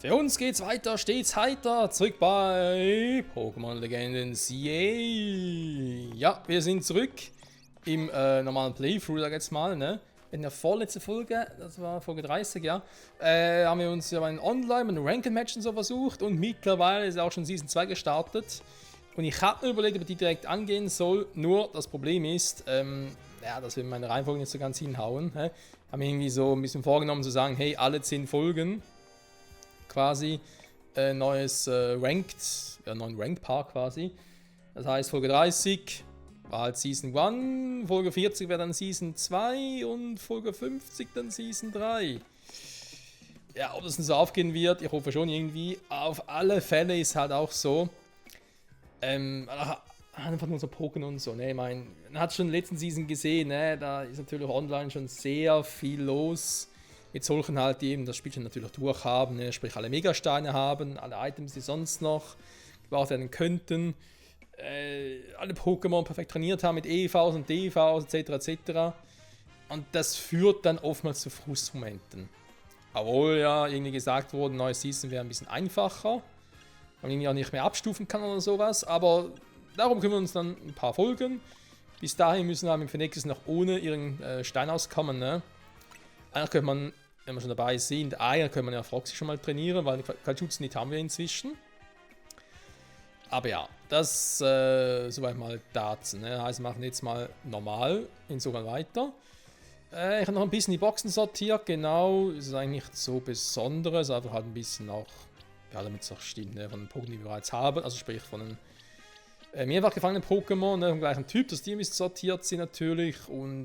Für uns geht's weiter, stets heiter, zurück bei Pokémon Legenden CA. Ja, wir sind zurück im normalen Playthrough, sag ich jetzt mal, ne? In der vorletzten Folge, das war Folge 30, ja, haben wir uns ja bei einem Online, mit einem Ranked-Match und so versucht und mittlerweile ist auch schon Season 2 gestartet. Und ich habe mir überlegt, ob ich die direkt angehen soll, nur das Problem ist, ja, dass wir meine Reihenfolge nicht so ganz hinhauen. Haben mir irgendwie so ein bisschen vorgenommen zu sagen, hey, alle 10 Folgen quasi neues neuen Ranked Park quasi. Das heißt, Folge 30 war halt Season 1, Folge 40 wäre dann Season 2 und Folge 50 dann Season 3. Ja, ob das denn so aufgehen wird, ich hoffe schon irgendwie. Auf alle Fälle ist halt auch so, einfach nur so Pokémon und so, ne, ich meine, man hat schon in der letzten Season gesehen, ne, da ist natürlich online schon sehr viel los. Mit solchen halt, die eben das Spielchen natürlich durchhaben, ne? Sprich alle Megasteine haben, alle Items, die sonst noch gebraucht werden könnten, alle Pokémon perfekt trainiert haben mit EVs und DVs etc. etc. Und das führt dann oftmals zu Frustmomenten. Obwohl ja irgendwie gesagt wurde, neue Season wäre ein bisschen einfacher, weil man irgendwie auch nicht mehr abstufen kann oder sowas, aber darum kümmern wir uns dann ein paar Folgen. Bis dahin müssen wir mit Phoenix noch ohne ihren Stein auskommen, ne? Eigentlich könnte man, wenn wir schon dabei sind, können wir ja Froxy schon mal trainieren, weil Kaltschutznit haben wir inzwischen. Aber ja, das soweit mal dazu. Ne? Heißt, wir machen jetzt mal normal insofern weiter. Ich habe noch ein bisschen die Boxen sortiert, genau. Ist eigentlich nicht so Besonderes, einfach halt ein bisschen auch, ja, damit es auch stimmt, ne? Von den Pokémon, die wir bereits haben, also sprich von den mehrfach gefangenen Pokémon, ne? Vom gleichen Typ, das Team ist sortiert sie natürlich und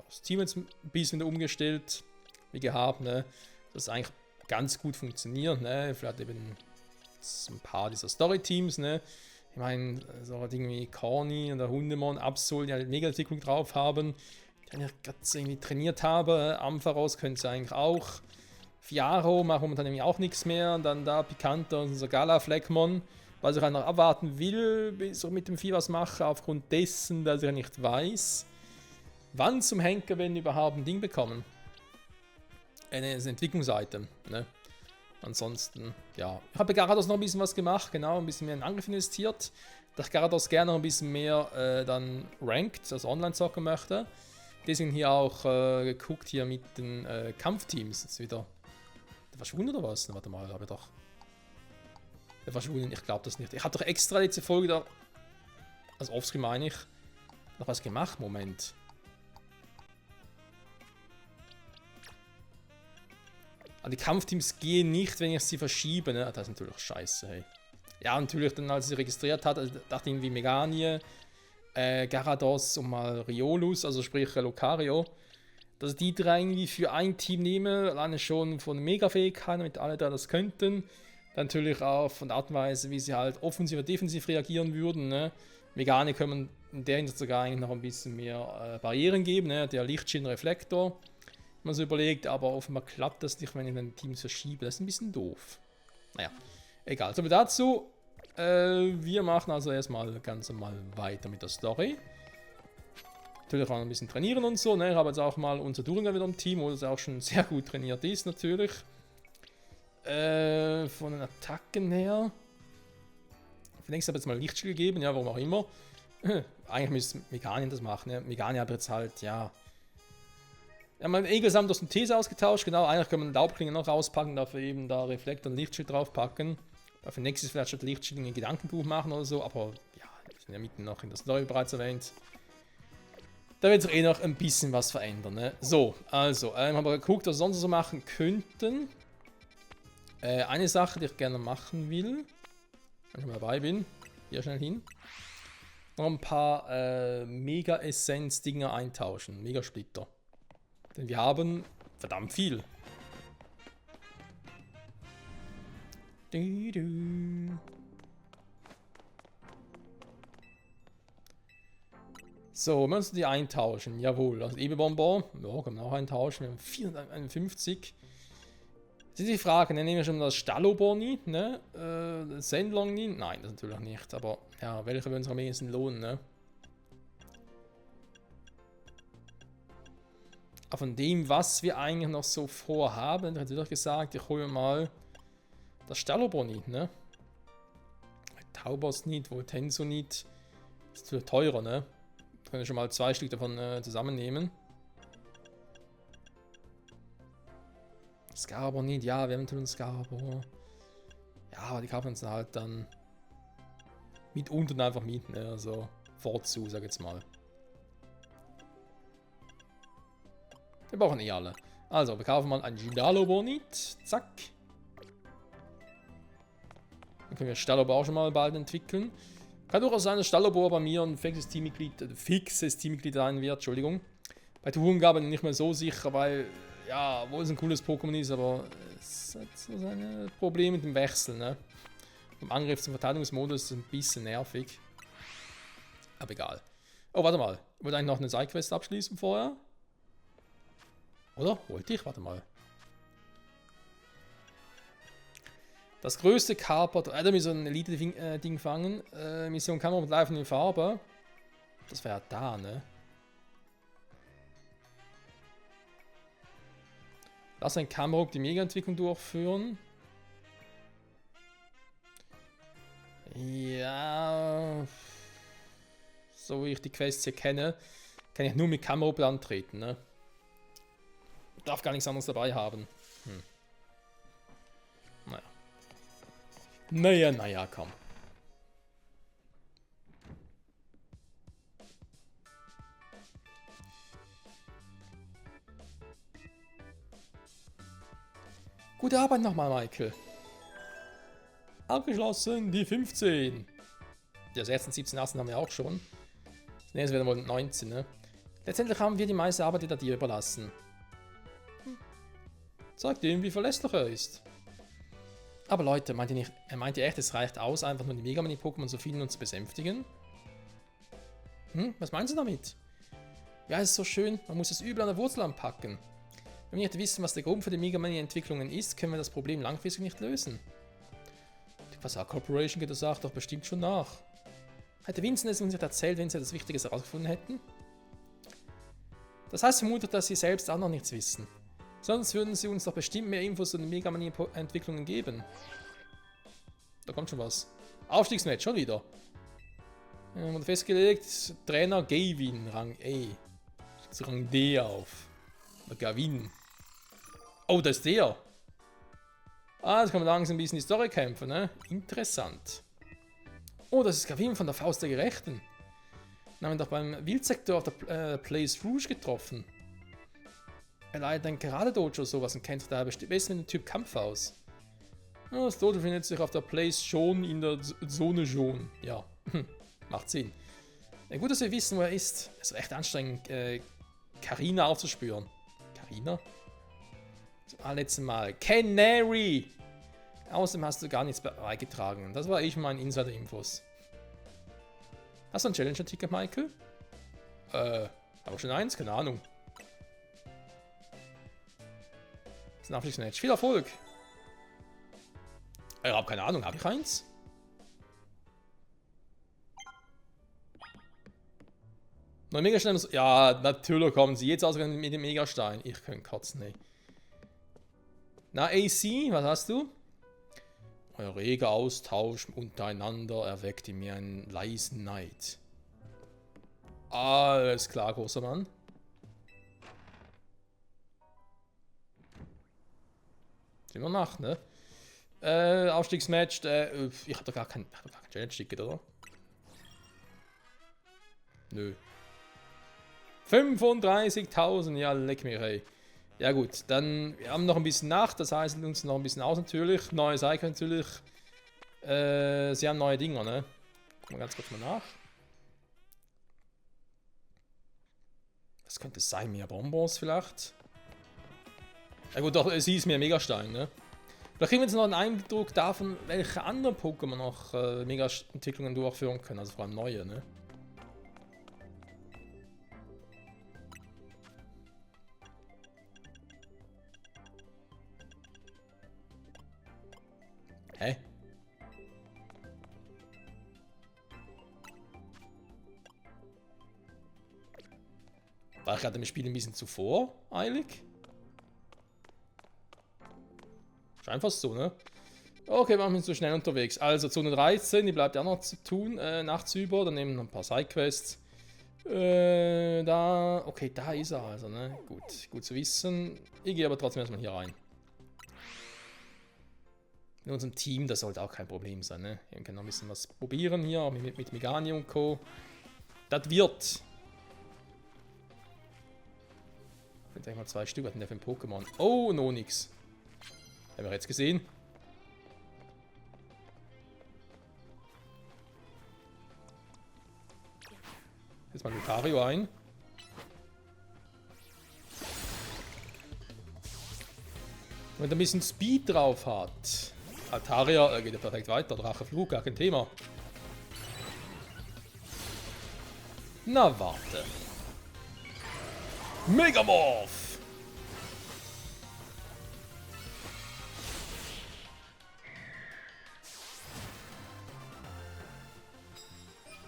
das Team jetzt ein bisschen umgestellt, wie gehabt, ne? Das eigentlich ganz gut funktioniert, ne? Vielleicht eben ein paar dieser Story-Teams, ne? Ich meine, so Dinge wie Corny und der Hundemon, Absol, die halt mega Entwicklung drauf haben, die ich gerade irgendwie trainiert habe. Ampharos könnte es eigentlich auch. Fiaro macht momentan nämlich auch nichts mehr. Und dann da Picanter und so Gala-Fleckmon, was ich halt noch abwarten will, bis ich mit dem Vieh was mache, aufgrund dessen, dass ich nicht weiß, wann zum Henker werden überhaupt ein Ding bekommen. Eine Entwicklungsseite, ne? Ansonsten, ja. Ich habe bei Garados noch ein bisschen was gemacht, genau, ein bisschen mehr in Angriff investiert. Da ich Garados gerne noch ein bisschen mehr dann ranked, also online zocken möchte. Deswegen hier auch geguckt hier mit den Kampfteams. Jetzt wieder. Der verschwunden oder was? Na, warte mal, habe ich doch. Der verschwunden, ich glaube das nicht. Ich habe doch extra letzte Folge da. Also offscreen meine ich. Noch was gemacht, Moment. Aber die Kampfteams gehen nicht, wenn ich sie verschiebe, ne? Das ist natürlich scheiße, hey. Ja, natürlich dann, als ich sie registriert hatte, dachte ich irgendwie Meganie, Garados und mal Riolus, also sprich Lucario, dass ich die drei irgendwie für ein Team nehme, alleine schon von Mega-Fähigkeiten, mit alle drei das könnten. Dann natürlich auch von der Art und Weise, wie sie halt offensiv oder defensiv reagieren würden, ne? Meganie können man in der Hinsicht sogar eigentlich noch ein bisschen mehr Barrieren geben, ne? Der Lichtschienen-Reflektor. Man so überlegt, aber offenbar klappt das nicht, wenn ich dann Teams verschiebe. Das ist ein bisschen doof. Naja, egal. So, dazu. Wir machen also erstmal ganz normal weiter mit der Story. Natürlich auch ein bisschen trainieren und so. Ne? Ich habe jetzt auch mal unser Duringer wieder im Team, wo das auch schon sehr gut trainiert ist, natürlich. Von den Attacken her. Zunächst habe ich jetzt mal Lichtschild gegeben, ja, warum auch immer. Eigentlich müsste Meganien das machen. Ne? Meganien habe jetzt halt, ja. Ja, mein Egelsamt aus dem These ausgetauscht, genau. Eigentlich können wir den Laubklinge noch rauspacken, dafür eben da Reflektor und Lichtschild draufpacken. Dafür nächstes vielleicht statt Lichtschild ein Gedankenbuch machen oder so, aber ja, wir sind ja mitten noch in der Story bereits erwähnt. Da wird sich eh noch ein bisschen was verändern, ne? So, also, haben wir geguckt, was wir sonst so machen könnten. Eine Sache, die ich gerne machen will, wenn ich mal dabei bin, hier schnell hin. Noch ein paar Mega-Essenz-Dinger eintauschen, Mega-Splitter. Denn wir haben verdammt viel. So, wir müssen die eintauschen. Jawohl, also Ebebonbon. Ja, können wir auch eintauschen. Wir haben 451. Das ist die Frage, ne? Nehmen wir schon das Stalloboni, ne? Sendlongni? Nein, das natürlich nicht. Aber ja, welche würden sich am wenigsten lohnen, ne? Aber von dem, was wir eigentlich noch so vorhaben, hätte ich gesagt, ich hole mir mal Das Stalobonit, ne? Taubosnit, Voltensonit. Ist natürlich teurer, ne? Können wir schon mal 2 Stück davon zusammennehmen. Skarbonit, ja, wir haben natürlich Skarbor. Ja, aber die kaufen uns halt dann mitunter einfach mieten, ne? Also vorzu, sag ich jetzt mal. Wir brauchen eh alle. Also, wir kaufen mal ein Gidalobonit. Zack. Dann können wir Stalobor auch schon mal bald entwickeln. Kann durchaus sein, dass Stalobor bei mir ein fixes Teammitglied sein wird. Entschuldigung. Bei Tuhunga bin ich nicht mehr so sicher, weil, ja, wo es ein cooles Pokémon ist, aber es hat so seine Probleme mit dem Wechsel, ne? Vom Angriffs- zum Verteidigungsmodus ist es ein bisschen nervig. Aber egal. Oh, warte mal. Ich wollte eigentlich noch eine Sidequest abschließen vorher. Oder? Wollte ich? Warte mal. Das größte Carper, da müssen wir ein Elite-Ding fangen. Mission Kamera mit Live in die Farbe. Das wäre da, ne? Lass ein Kameruk die Mega-Entwicklung durchführen. Ja. So wie ich die Quests hier kenne, kann ich nur mit Kameruk antreten, ne? Darf gar nichts anderes dabei haben. Naja, komm. Gute Arbeit nochmal, Michael. Abgeschlossen, die 15. Ja, 16, 17, 18 haben wir auch schon. Das nächste werden wohl 19, ne? Letztendlich haben wir die meiste Arbeit wieder dir überlassen. Sagt ihm, wie verlässlich er ist. Aber Leute, meint ihr echt, es reicht aus, einfach nur die Megamani-Pokémon zu finden und zu besänftigen? Was meinen Sie damit? Ja, es ist so schön, man muss das Übel an der Wurzel anpacken. Wenn wir nicht wissen, was der Grund für die Megamani-Entwicklungen ist, können wir das Problem langfristig nicht lösen. Die Quasar Corporation geht der Sache doch bestimmt schon nach. Hätte Vincent es uns nicht erzählt, wenn sie etwas Wichtiges herausgefunden hätten? Das heißt vermutlich, dass sie selbst auch noch nichts wissen. Sonst würden sie uns doch bestimmt mehr Infos zu den Megamani-Entwicklungen geben. Da kommt schon was. Aufstiegsmatch, schon wieder. Und festgelegt, Trainer Gavin, Rang E. Zu Rang D auf. Oder Gavin. Oh, das ist der. Ah, jetzt kann man langsam ein bisschen die Story kämpfen, ne? Interessant. Oh, das ist Gavin von der Faust der Gerechten. Wir haben ihn doch beim Wildsektor auf der Place Rouge getroffen. Er leitet ein Karate-Dojo sowas und kennt daher bestimmt besser mit dem Typ Kampf aus. Ja, das Dojo findet sich auf der Place Schon in der Zone Schon. Ja, macht Sinn. Ja, gut, dass wir wissen, wo er ist. Es ist echt anstrengend, Carina aufzuspüren. Carina? Zum allerletzten Mal. Canary! Außerdem hast du gar nichts beigetragen. Das war eh schon mal ein Insider-Infos. Hast du ein Challenger-Ticket, Michael? Aber schon eins? Keine Ahnung. Das ist ein Abschlussmatch. Viel Erfolg! Ich habe keine Ahnung, habe ich eins? Neue Megastein. Ja, natürlich kommen sie jetzt ausgegangen mit dem Megastein. Ich kann kotzen, ey. Na, AC, was hast du? Euer reger Austausch untereinander erweckt in mir einen leisen Neid. Alles klar, großer Mann. Sind wir nach, ne? Aufstiegsmatch, ich hab doch gar kein Challenge-Ticket, oder? Nö. 35.000, ja, leck mich, ey. Ja gut, dann, wir haben noch ein bisschen Nacht, das heißt, uns noch ein bisschen aus natürlich. Neue Seite natürlich. Sie haben neue Dinger, ne? Gucken wir ganz kurz mal nach. Was könnte es sein? Mehr Bonbons vielleicht? Ja gut, doch, sie ist mehr Megastein, ne? Vielleicht kriegen wir jetzt noch einen Eindruck davon, welche anderen Pokémon noch Mega-Entwicklungen durchführen können, also vor allem neue, ne? Hä? War ich gerade im Spiel ein bisschen zu voreilig? Ist einfach so, ne? Okay, machen wir uns so schnell unterwegs. Also Zone 13, die bleibt ja noch zu tun, nachts über. Dann nehmen wir noch ein paar Sidequests. Da, okay, da ist er also, ne? Gut, gut zu wissen. Ich gehe aber trotzdem erstmal hier rein. In unserem Team, das sollte auch kein Problem sein, ne? Wir können noch ein bisschen was probieren hier, mit Megani und Co. Das wird. Ich finde eigentlich mal 2 Stück, was denn der für ein Pokémon? Oh, noch nix. Haben wir jetzt gesehen. Jetzt mal Lucario ein. Wenn er ein bisschen Speed drauf hat. Altaria geht ja perfekt weiter. Dracheflug, gar kein Thema. Na warte. Megamorph!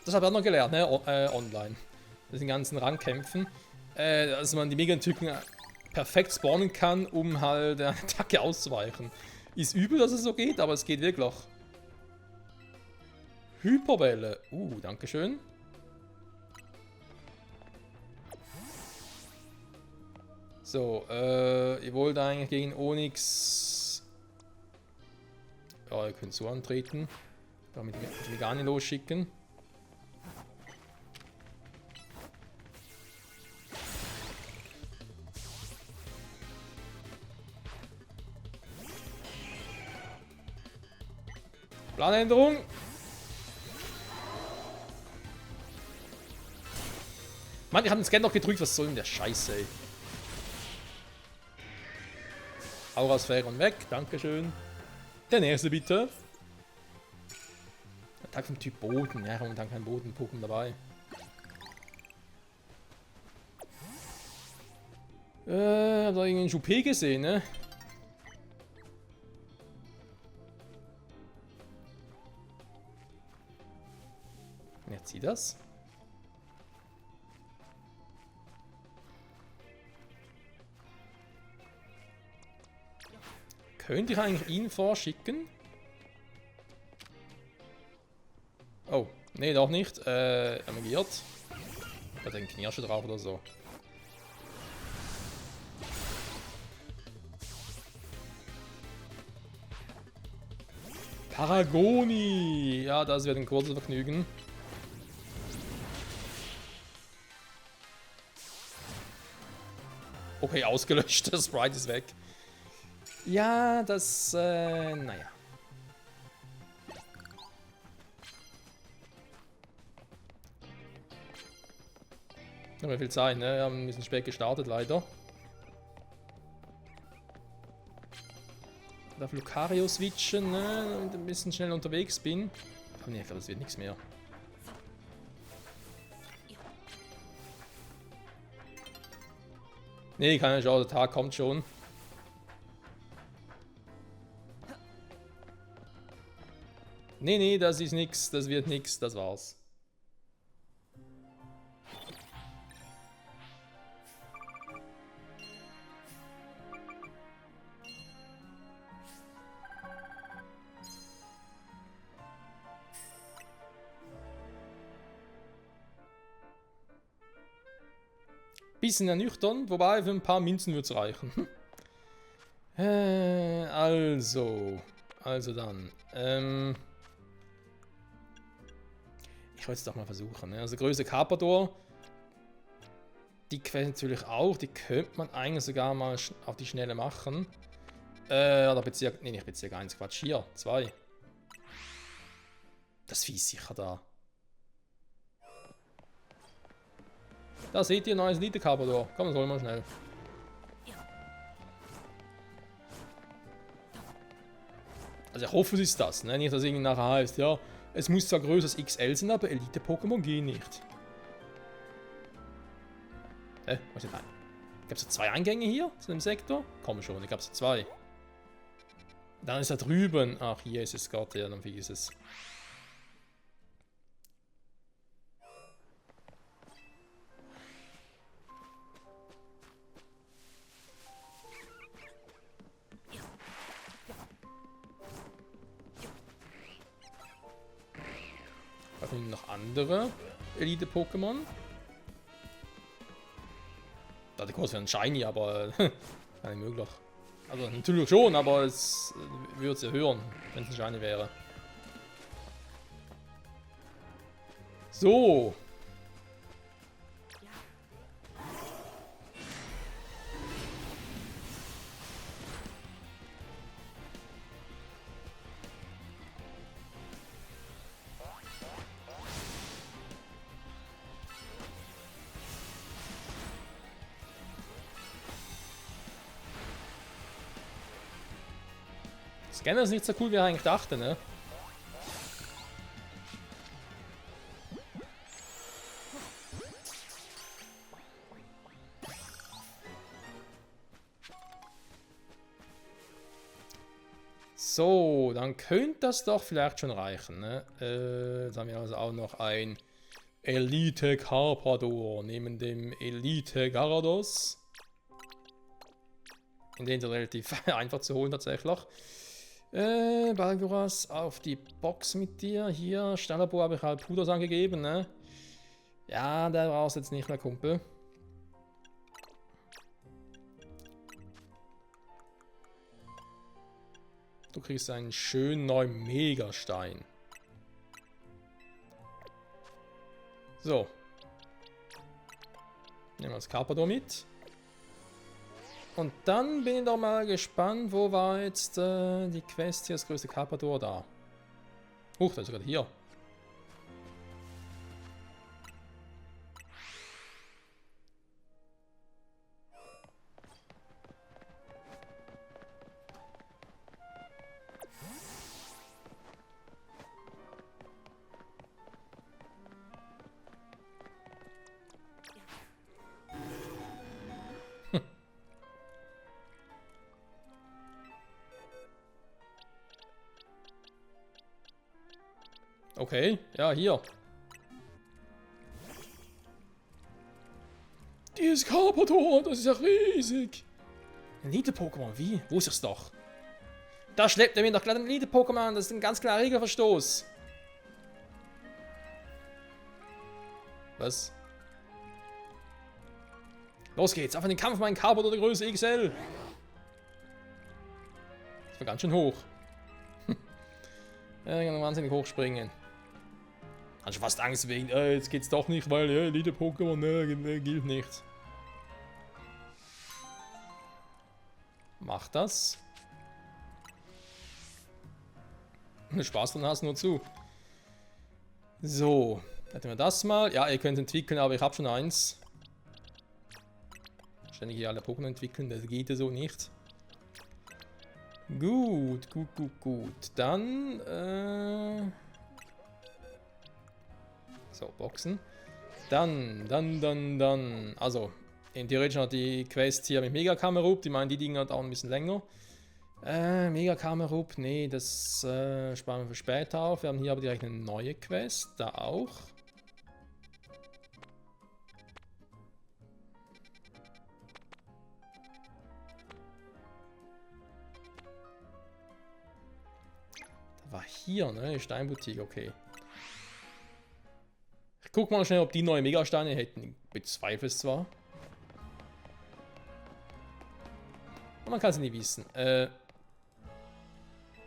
Das habe ich auch noch gelernt, ne? Online. Das sind ganzen Rangkämpfen. Dass man die Mega-Typen perfekt spawnen kann, um halt der Attacke auszuweichen. Ist übel, dass es so geht, aber es geht wirklich. Hyperbälle. Dankeschön. So, ihr wollt eigentlich gegen Onyx. Ja, ihr könnt so antreten. Damit die Megane losschicken. Planänderung. Mann, ich habe den Scan noch gedrückt. Was soll denn der Scheiße, ey? Aurasphäre und weg. Dankeschön. Der nächste bitte. Attack vom Typ Boden. Ja, und dann kein Boden-Pokémon dabei. Hab da irgendeinen Joupé gesehen, ne? Jetzt sieht das. Könnte ich eigentlich ihn vorschicken? Oh, nee, doch nicht. Emigiert. Da hat einen Knirsche drauf oder so. Paragoni! Ja, das wird ein kurzes Vergnügen. Okay, ausgelöscht. Das Sprite ist weg. Ja, das, naja. Nicht mehr viel Zeit, ne? Wir haben ein bisschen spät gestartet, leider. Ich darf Lucario switchen, ne? Damit ich ein bisschen schnell unterwegs bin. Aber ne, ich glaube, das wird nichts mehr. Nee, keine Chance, der Tag kommt schon. Nee, nee, das ist nix, das wird nix, das war's. Bisschen ernüchternd, wobei für ein paar Münzen wird es reichen. Also dann. Ich wollte es doch mal versuchen. Ne? Also Größe Carpador. Die Quelle natürlich auch. Die könnte man eigentlich sogar mal auf die Schnelle machen. Oder Bezirk. Nee, nicht Bezirk 1. Quatsch. Hier. 2. Das Vieh ist sicher da. Da seht ihr, neues Elite Carpador. Komm, das holen wir schnell. Also ich hoffe, es ist das. Ne? Nicht, dass irgendwie nachher heißt, ja, es muss zwar größer als XL sein, aber Elite-Pokémon gehen nicht. Was ist denn? Gab es so 2 Eingänge hier zu dem Sektor? Komm schon, ich gab es 2. Dann ist er drüben. Ach, hier ist es gerade, ja, dann vergiss es. finden noch andere Elite-Pokémon. Da die Kurs wäre ein Shiny, aber gar nicht möglich. Also natürlich schon, aber es würde es ja hören, wenn es ein Shiny wäre. So. Scanner ist nicht so cool, wie ich eigentlich dachte, ne? So, dann könnte das doch vielleicht schon reichen, ne? Jetzt haben wir also auch noch ein Elite Carpador neben dem Elite Gyarados. In den sind relativ einfach zu holen tatsächlich. Balguras auf die Box mit dir. Hier, Stellabo habe ich halt Puders angegeben, ne? Ja, der brauchst jetzt nicht mehr, Kumpel. Du kriegst einen schönen neuen Megastein. So. Nehmen wir das Carpador mit. Und dann bin ich doch mal gespannt, wo war jetzt die Quest hier, das größte Carpador da. Huch, das ist sogar hier. Okay, ja, hier. Dieses Carpador, das ist ja riesig. Elite-Pokémon, wie? Wo ist es doch? Da schleppt er mir doch gleich ein Elite-Pokémon, das ist ein ganz klarer Regelverstoß. Was? Los geht's, auf in den Kampf, mein Carpador der Größe XL. Das war ganz schön hoch. Ja, ich kann wahnsinnig hoch springen. Hat schon fast Angst wegen, jetzt geht's doch nicht, weil Elite-Pokémon, gilt nicht. Mach das. Spaß dran hast, nur zu. So, hätten wir das mal. Ja, ihr könnt entwickeln, aber ich habe schon eins. Ständig hier alle Pokémon entwickeln, das geht ja so nicht. Gut. Dann, so, Boxen. Dann. Also, in theoretisch noch die Quest hier mit Megakamerup. Die meinen, die Dinger dauern ein bisschen länger. Megakamerup, nee, das sparen wir für später auf. Wir haben hier aber direkt eine neue Quest, da auch. Da war hier, ne, Steinboutique, okay. Ich guck mal schnell, ob die neue Megasteine hätten. Ich bezweifle es zwar. Aber man kann es nie wissen.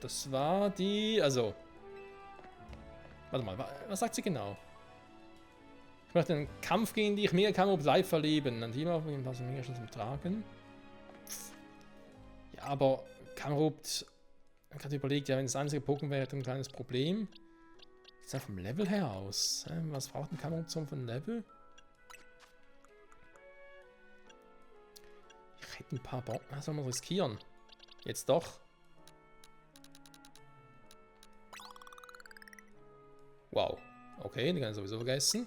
Das war die... Also... Warte mal, was sagt sie genau? Ich möchte einen Kampf gegen die Megakamerup live erleben. Ein Team auf dem Mega schon zum Tragen. Ja, aber Kamerup... Ich habe gerade überlegt, ja, wenn das einzige Pokémon wäre, hätte ein kleines Problem. Sieht ja vom Level her aus. Was braucht ein Kamerup zum von Level? Ich hätte ein paar Bock. Was soll man riskieren? Jetzt doch. Wow. Okay, den kann ich sowieso vergessen.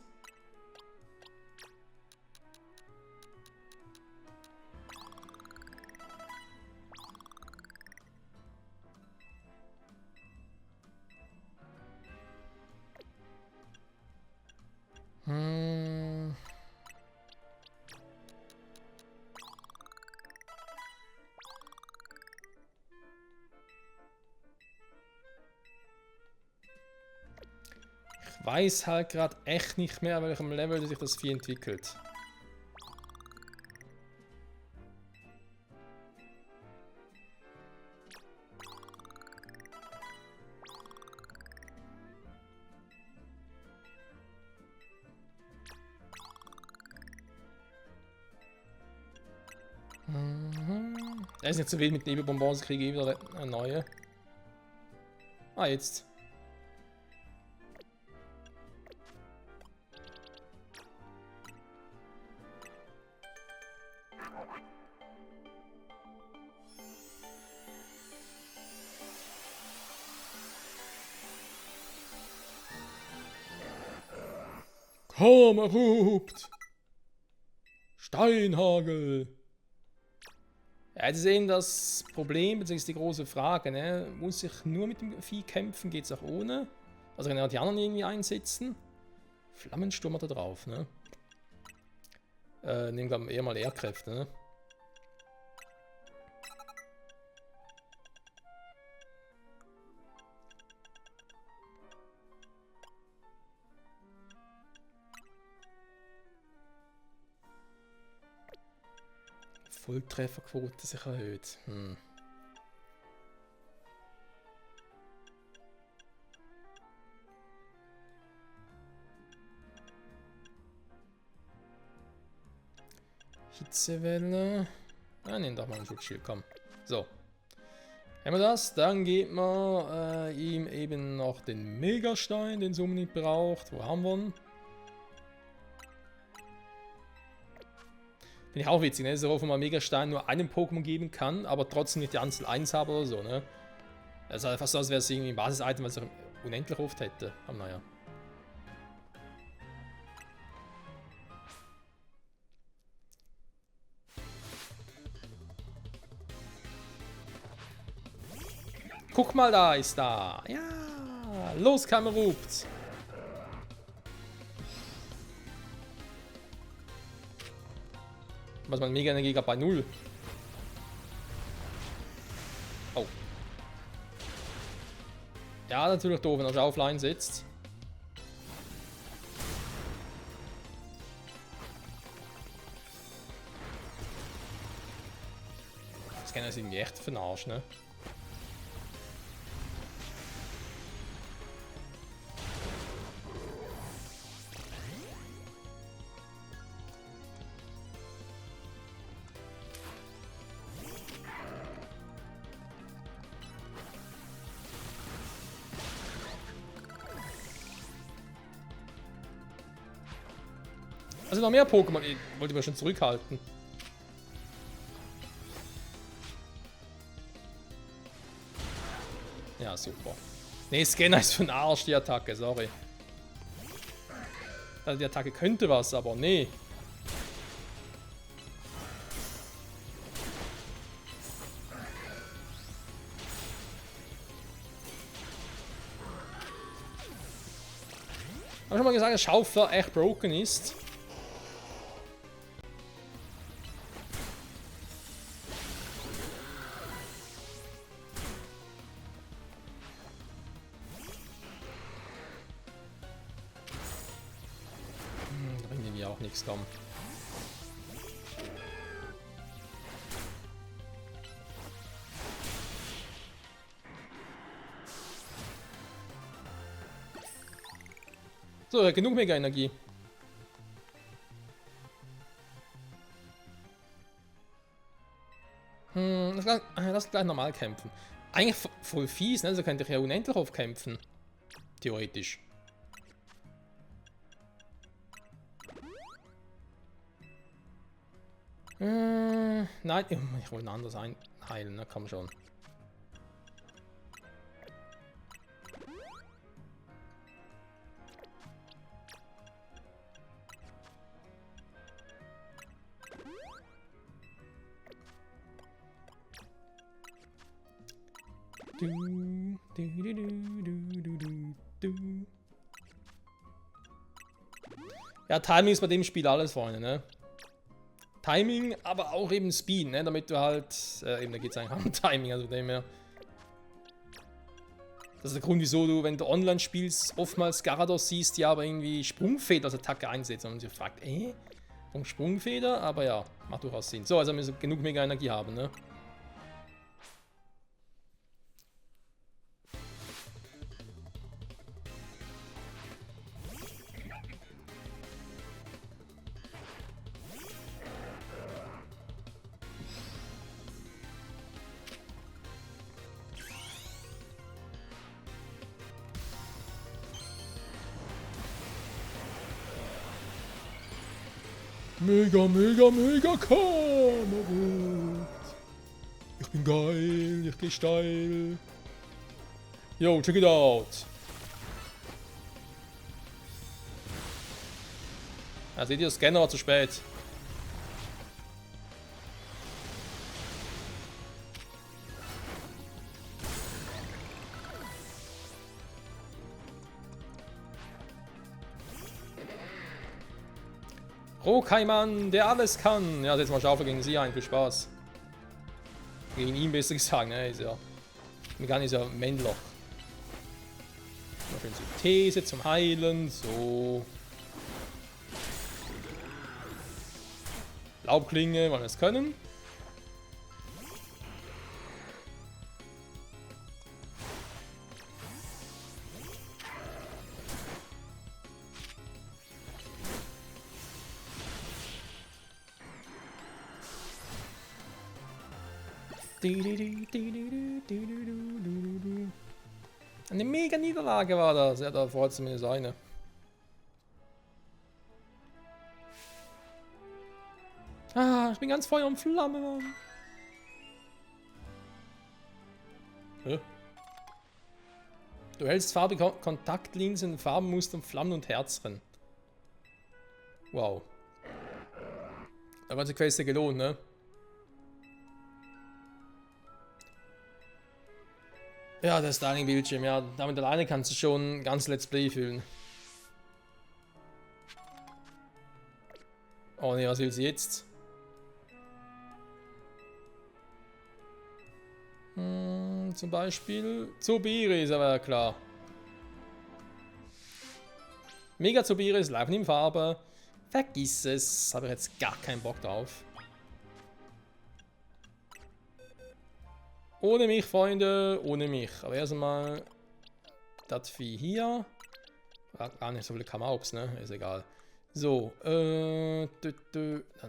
weiß halt gerade echt nicht mehr, an welchem Level sich das Vieh entwickelt. Er ist nicht so wild mit Nebelbonbons, kriege ich wieder eine neue. Ah, jetzt. Kammerupt! Steinhagel! Ja, jetzt ist eben das Problem, beziehungsweise die große Frage, ne? Muss ich nur mit dem Vieh kämpfen, geht es auch ohne? Also kann er die anderen irgendwie einsetzen? Flammensturm hat er drauf, ne? Nehmen wir eher mal Lehrkräfte, ne? Volltrefferquote sich erhöht. Hitzewelle. Ah, nehmen doch mal ein Schutzschild, komm. So. Haben wir das? Dann gibt man ihm eben noch den Megastein, den Summe nicht braucht. Wo haben wir ihn? Finde ich auch witzig, ne? So, wo man Megastein nur einem Pokémon geben kann, aber trotzdem nicht die Anzahl 1 haben oder so, ne? Also fast so, als wäre es irgendwie ein Basis-Item, was ich unendlich oft hätte. Aber naja. Guck mal, da ist da. Ja, los, Kammerupt. Was man Mega Energie gab bei 0. Oh. Ja, natürlich doof, wenn er Offline sitzt. Das kann er sich irgendwie echt verarschen, ne? Also noch mehr Pokémon. Ich wollte mir schon zurückhalten. Ja, super. Ne, Scanner ist für den Arsch, die Attacke, sorry. Also die Attacke könnte was, aber nee. Hab ich schon mal gesagt, dass Schaufler echt broken ist. Auch nichts kommen. So, genug Mega-Energie. Lass gleich normal kämpfen. Eigentlich voll fies, ne? Also könnte ich ja unendlich oft kämpfen. Theoretisch. Nein, ich wollte ein anderes heilen, ne? Komm schon. Ja, Timing ist bei dem Spiel alles, Freunde, ne? Timing, aber auch eben Speed, ne? Damit du halt, eben da geht es eigentlich um Timing, also dem her. Das ist der Grund, wieso du, wenn du online spielst, oftmals Gyarados siehst, die aber irgendwie Sprungfeder als Attacke einsetzt. Und man sich fragt, warum Sprungfeder? Aber ja, macht durchaus Sinn. So, also müssen wir genug Mega Energie haben, ne? Mega, mega, mega Kamerad. Ich bin geil, ich geh steil. Yo, check it out. Ah, seht ihr, der Scanner war zu spät. Rokaiman, der alles kann. Ja, setz mal Schaufel gegen sie ein. Viel Spaß. Gegen ihn besser gesagt, ne? Ist ja. Megan ist ja Männloch. Mal schön Synthese zum Heilen. So. Laubklinge, wollen wir es können. Eine mega Niederlage war das. Ja, da freut zumindest eine. Ah, ich bin ganz Feuer und Flamme, Mann. Hä? Du hältst farbige Kontaktlinsen, Farbenmuster, Flammen und Herzen. Wow. Da war die Quest gelohnt, ne? Ja, das Styling-Bildschirm, ja, damit alleine kannst du schon ganz Let's Play füllen. Oh ne, was will sie jetzt? Zum Beispiel Zoberis, aber ja klar. Mega Zoberis, Live in Farbe. Vergiss es, habe ich jetzt gar keinen Bock drauf. Ohne mich, Freunde, ohne mich. Aber erstmal das Vieh hier. Gar nicht so viele Kamaups, ne? Ist egal. So, dann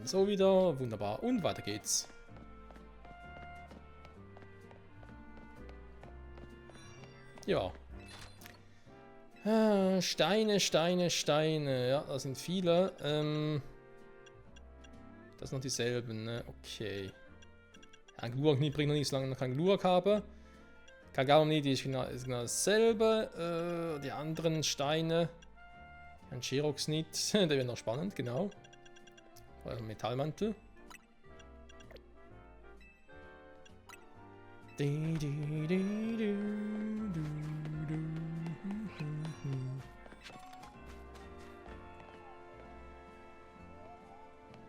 so wieder. Wunderbar. Und weiter geht's. Ja. Steine, Steine, Steine. Ja, das sind viele. Das sind noch dieselben, ne? Okay. Ein Glurak nicht bringt noch nicht, solange ich noch keinen Glurak habe. Kagao nicht ist genau dasselbe. Die anderen Steine. Ein Chirox nicht. Der wird noch spannend, genau. Metallmantel.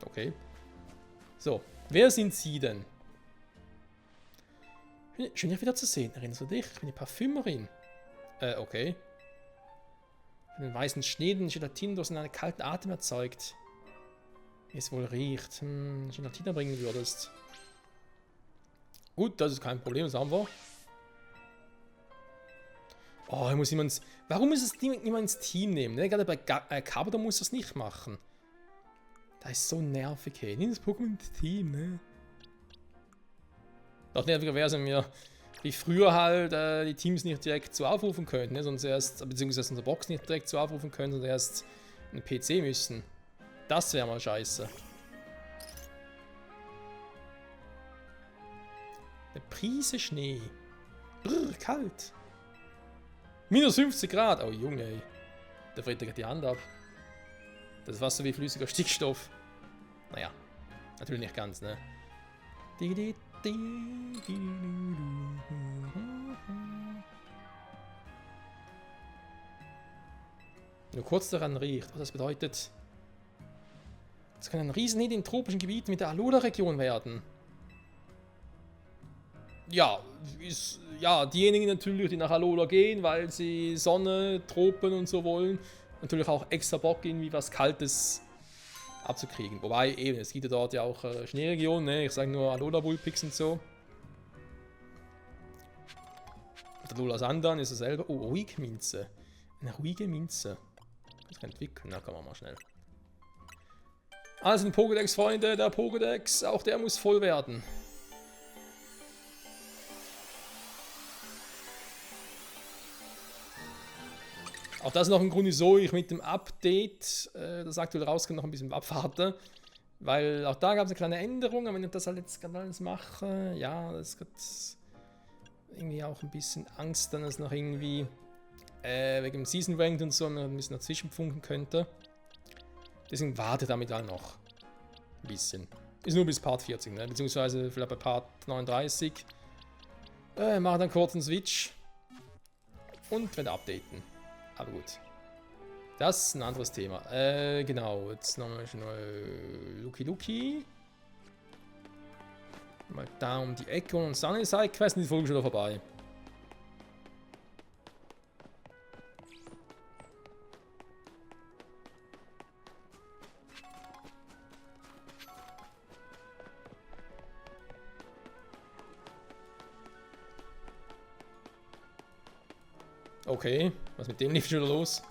Okay. So, wer sind Sie denn? Schön, dich wieder zu sehen. Erinnerst du dich? Ich bin die Parfümerin. Okay. Für den weißen Schnee, den Gelatin durch einen kalten Atem erzeugt. Wie es wohl riecht. Gelatin bringen würdest. Gut, das ist kein Problem, das haben wir. Oh, ich muss jemand. Warum muss es niemand ins Team nehmen? Ne? Gerade bei Kabuto muss das nicht machen. Das ist so nervig, hey. Nimm das Pokémon ins Team, ne? Doch nerviger wäre es, wenn wir wie früher halt die Teams nicht direkt so aufrufen könnten, ne? Sonst erst, beziehungsweise unsere Box nicht direkt so aufrufen können, sondern erst einen PC müssen. Das wäre mal scheiße. Eine Prise Schnee. Brrr, kalt. Minus 50 Grad. Oh Junge, ey. Da friert die Hand ab. Das ist Wasser wie flüssiger Stickstoff. Naja, natürlich nicht ganz, ne? Nur kurz daran riecht, was das bedeutet. Es kann ein Riesenhit in tropischen Gebieten mit der Alola-Region werden. ja, ja, diejenigen natürlich, die nach Alola gehen, weil sie Sonne, Tropen und so wollen, natürlich auch extra Bock, irgendwie was Kaltes abzukriegen. Wobei, eben, es gibt ja dort ja auch Schneeregionen, ne? Ich sage nur Alola Vulpix und so. Und Alola Sandan ist dasselbe. Oh, ruhige Minze. Eine ruhige Minze. Das kann entwickeln, na, kann man mal schnell. Also ein Pokédex, Freunde, der Pokédex, auch der muss voll werden. Auch das ist noch ein Grund, wieso ich mit dem Update, das aktuell rauskommt, noch ein bisschen abwarte. Weil auch da gab es eine kleine Änderung, aber wenn ich das halt jetzt gerade alles mache, ja, das hat irgendwie auch ein bisschen Angst, dass es noch irgendwie wegen dem Season Ranked und so ein bisschen dazwischen funken könnte. Deswegen warte damit halt noch ein bisschen. Ist nur bis Part 40, ne? Beziehungsweise vielleicht bei Part 39. Mache dann kurz einen Switch und werde updaten. Aber gut. Das ist ein anderes Thema. Genau. Jetzt nochmal Lucky Lucky. Mal da um die Ecke und Sunny Side Quest und die Folge schon wieder vorbei. Okay, was mit dem lief schon wieder los?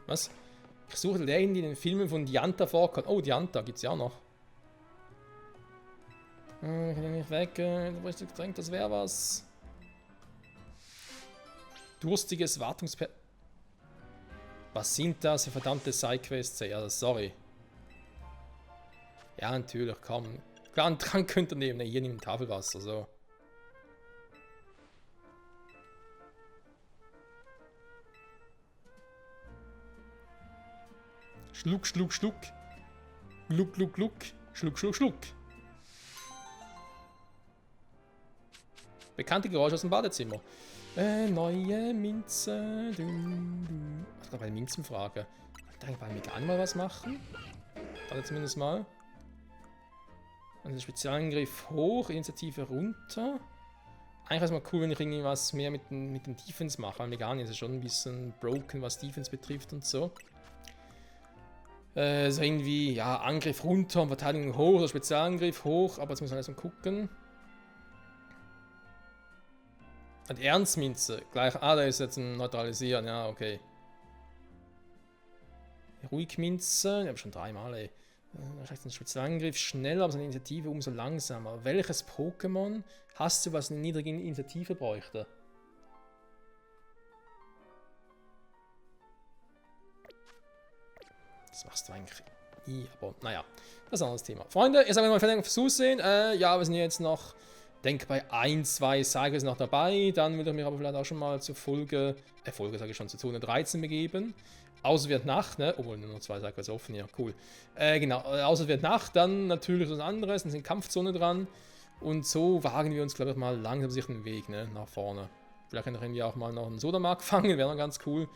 Was? Ich suche den, die in den Filmen von Dianta vorkommt. Oh, Dianta gibt's ja auch noch. Ich kann ja nicht weg. Du bist gedrängt, das wäre was. Durstiges Wartungsper. Was sind das für verdammte Sidequests? Ja, sorry. Ja, natürlich, komm. Klar, einen Trank könnt ihr nehmen. Ne, hier nimmt Tafelwasser, so. Schluck, schluck, schluck. Gluck, gluck, gluck. Schluck, schluck, schluck. Bekannte Geräusche aus dem Badezimmer. Neue Minze. Was kann bei den Minzen fragen? Kann ich bei Megan mal was machen? Warte zumindest mal. Also Spezialangriff hoch, Initiative runter. Eigentlich ist es mal cool, wenn ich irgendwie was mehr mit dem Defense mache. Weil Megan ist ja schon ein bisschen broken, was Defense betrifft und so. So irgendwie, ja, Angriff runter und Verteidigung hoch oder Spezialangriff hoch, aber jetzt muss man erstmal gucken. Und Ernstminze, gleich, da ist jetzt ein Neutralisieren, ja, okay. Ruhigminze, ich habe schon dreimal, ey. Wahrscheinlich ein Spezialangriff schneller, aber seine Initiative umso langsamer. Welches Pokémon hast du, was eine niedrige Initiative bräuchte? Das machst du eigentlich nie, aber naja, das ist ein anderes Thema. Freunde, ihr seid mal fertig fürs Zusehen. Ja, wir sind jetzt noch, denke bei 1, 2 Cycles noch dabei. Dann will ich mich aber vielleicht auch schon mal zur Folge sage ich schon, zur Zone 13 begeben. Außer wird Nacht, ne? Obwohl nur noch 2 Cycles offen, ja, cool. Genau, außer wird Nacht, dann natürlich was anderes, dann sind Kampfzone dran. Und so wagen wir uns, glaube ich, mal langsam sich den Weg, ne? Nach vorne. Vielleicht können wir irgendwie auch mal noch einen Sodamark fangen, wäre noch ganz cool.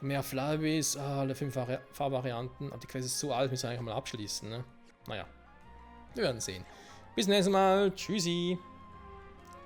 Mehr Flybase, alle 5 Farbvarianten. Aber die Quest ist so alt, müssen wir eigentlich mal abschließen, ne? Naja, wir werden sehen. Bis zum nächsten Mal. Tschüssi.